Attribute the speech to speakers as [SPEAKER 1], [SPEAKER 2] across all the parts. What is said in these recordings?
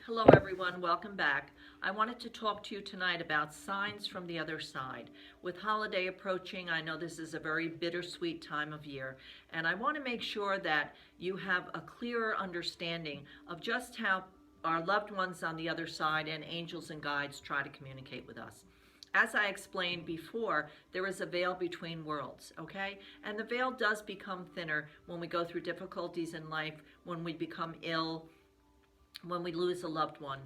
[SPEAKER 1] Hello, everyone. Welcome back. I wanted to talk to you tonight about signs from the other side. With holiday approaching, I know this is a very bittersweet time of year, and I want to make sure that you have a clearer understanding of just how our loved ones on the other side and angels and guides try to communicate with us. As I explained before, there is a veil between worlds, okay? And the veil does become thinner when we go through difficulties in life, when we become ill, when we lose a loved one.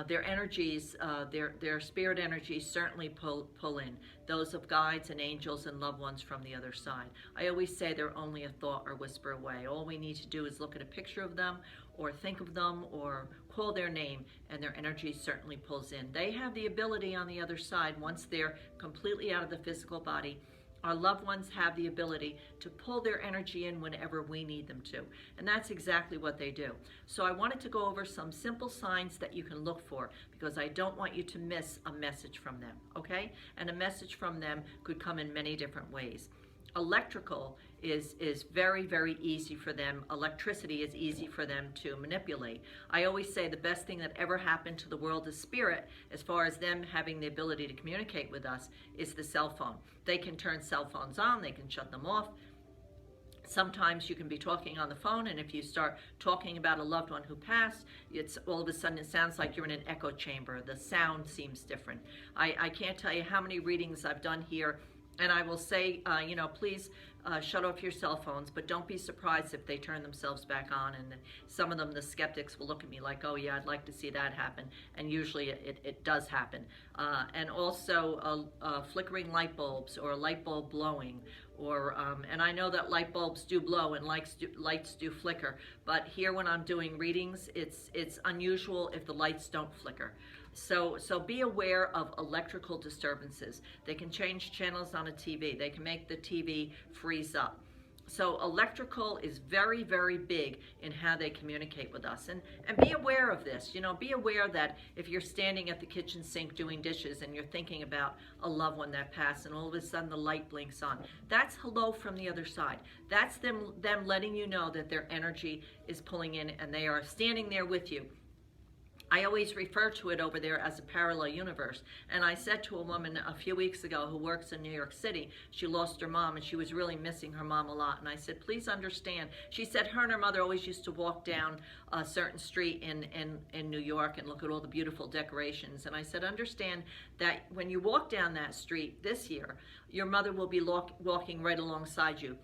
[SPEAKER 1] Their energies, their spirit energies certainly pull in those of guides and angels and loved ones from the other side. I always say they're only a thought or whisper away. All we need to do is look at a picture of them or think of them or call their name, and their energy certainly pulls in. They have the ability on the other side, once they're completely out of the physical body, our loved ones have the ability to pull their energy in whenever we need them to. And that's exactly what they do. So I wanted to go over some simple signs that you can look for, because I don't want you to miss a message from them, okay? And a message from them could come in many different ways. Electrical is very, very easy for them. Electricity is easy for them to manipulate. I always say the best thing that ever happened to the world of spirit, as far as them having the ability to communicate with us, is the cell phone. They can turn cell phones on, they can shut them off. Sometimes you can be talking on the phone, and if you start talking about a loved one who passed, it's all of a sudden it sounds like you're in an echo chamber. The sound seems different. I can't tell you how many readings I've done here. And I will say, please shut off your cell phones, but don't be surprised if they turn themselves back on. And some of them, the skeptics, will look at me like, oh yeah, I'd like to see that happen. And usually it does happen. And also flickering light bulbs, or a light bulb blowing, or and I know that light bulbs do blow and lights do flicker, but here when I'm doing readings, it's unusual if the lights don't flicker. So be aware of electrical disturbances. They can change channels on a TV. They can make the TV freeze up. So electrical is very, very big in how they communicate with us. And be aware of this. Be aware that if you're standing at the kitchen sink doing dishes and you're thinking about a loved one that passed, and all of a sudden the light blinks on, that's hello from the other side. That's them letting you know that their energy is pulling in and they are standing there with you. I always refer to it over there as a parallel universe. And I said to a woman a few weeks ago who works in New York City, she lost her mom and she was really missing her mom a lot. And I said, please understand. She said her and her mother always used to walk down a certain street in New York and look at all the beautiful decorations. And I said, understand that when you walk down that street this year, your mother will be walking right alongside you,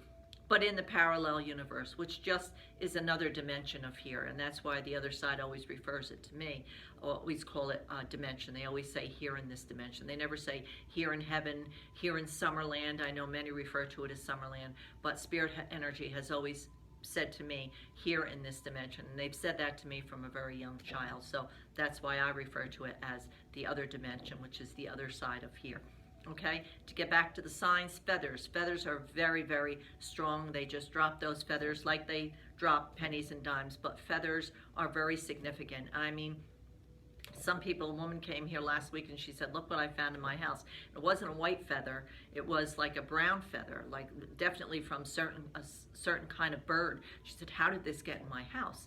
[SPEAKER 1] but in the parallel universe, which just is another dimension of here. And that's why the other side always refers it to me, or always call it dimension. They always say here in this dimension. They never say here in heaven, here in Summerland. I know many refer to it as Summerland, but spirit energy has always said to me here in this dimension. And they've said that to me from a very young child. So that's why I refer to it as the other dimension, which is the other side of here. Okay, to get back to the signs, feathers. Feathers are very, very strong. They just drop those feathers like they drop pennies and dimes, but feathers are very significant. I mean, some people, a woman came here last week and she said, look what I found in my house. It wasn't a white feather, it was like a brown feather, like definitely from a certain kind of bird. She said, how did this get in my house?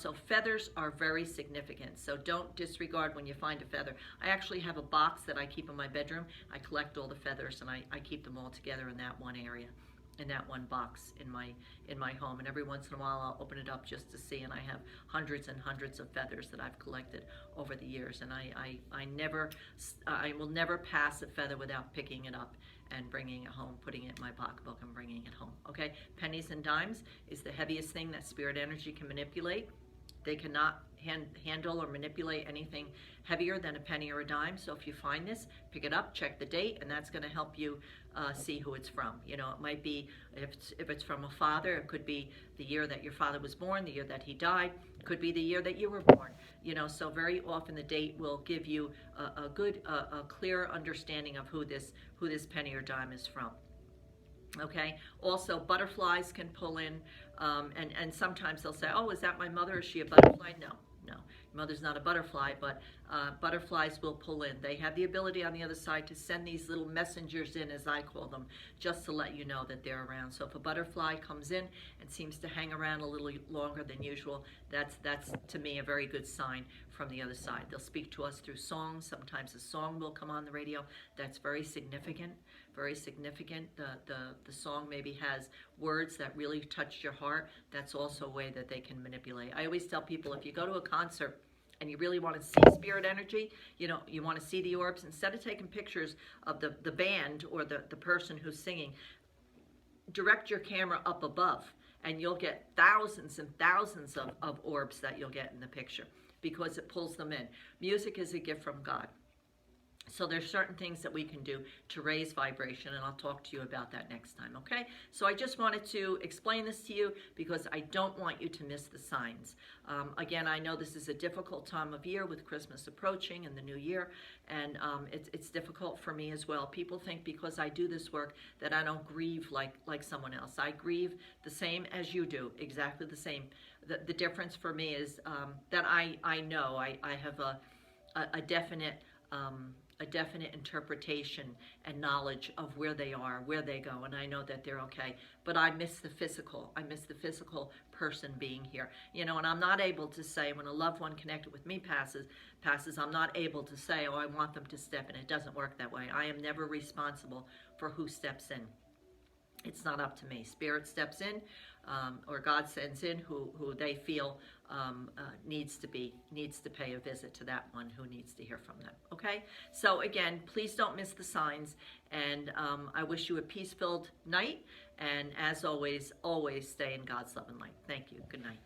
[SPEAKER 1] So feathers are very significant. So don't disregard when you find a feather. I actually have a box that I keep in my bedroom. I collect all the feathers and I keep them all together in that one area, in that one box in my home. And every once in a while I'll open it up just to see, and I have hundreds and hundreds of feathers that I've collected over the years, and I will never pass a feather without picking it up and bringing it home, putting it in my pocketbook and bringing it home. Okay, pennies and dimes is the heaviest thing that spirit energy can manipulate. They cannot handle or manipulate anything heavier than a penny or a dime. So if you find this, pick it up, check the date, and that's going to help you see who it's from. It might be, if it's from a father, it could be the year that your father was born, the year that he died. It could be the year that you were born. So very often the date will give you a clear understanding of who this penny or dime is from. Okay, also butterflies can pull in, and sometimes they'll say, oh, is that my mother? Is she a butterfly? No. Mother's not a butterfly, but butterflies will pull in. They have the ability on the other side to send these little messengers in, as I call them, just to let you know that they're around. So if a butterfly comes in and seems to hang around a little longer than usual, that's to me a very good sign from the other side. They'll speak to us through songs. Sometimes a song will come on the radio. That's very significant, very significant. The song maybe has words that really touch your heart. That's also a way that they can manipulate. I always tell people, if you go to a concert and you really want to see spirit energy, you know, you want to see the orbs, instead of taking pictures of the band or the person who's singing, direct your camera up above and you'll get thousands and thousands of orbs that you'll get in the picture, because it pulls them in. Music is a gift from God. So there's certain things that we can do to raise vibration, and I'll talk to you about that next time, okay? So I just wanted to explain this to you because I don't want you to miss the signs. Again, I know this is a difficult time of year with Christmas approaching and the new year, and it's difficult for me as well. People think because I do this work that I don't grieve like someone else. I grieve the same as you do, exactly the same. The difference for me is that I know I have a definite interpretation and knowledge of where they are, where they go, and I know that they're okay. But I miss the physical. I miss the physical person being here. You know, and I'm not able to say when a loved one connected with me passes, I'm not able to say, oh, I want them to step in. It doesn't work that way. I am never responsible for who steps in. It's not up to me. Spirit steps in, or God sends in who they feel needs to pay a visit to that one who needs to hear from them. Okay? So again, please don't miss the signs, and I wish you a peace-filled night, and as always, always stay in God's love and light. Thank you. Good night.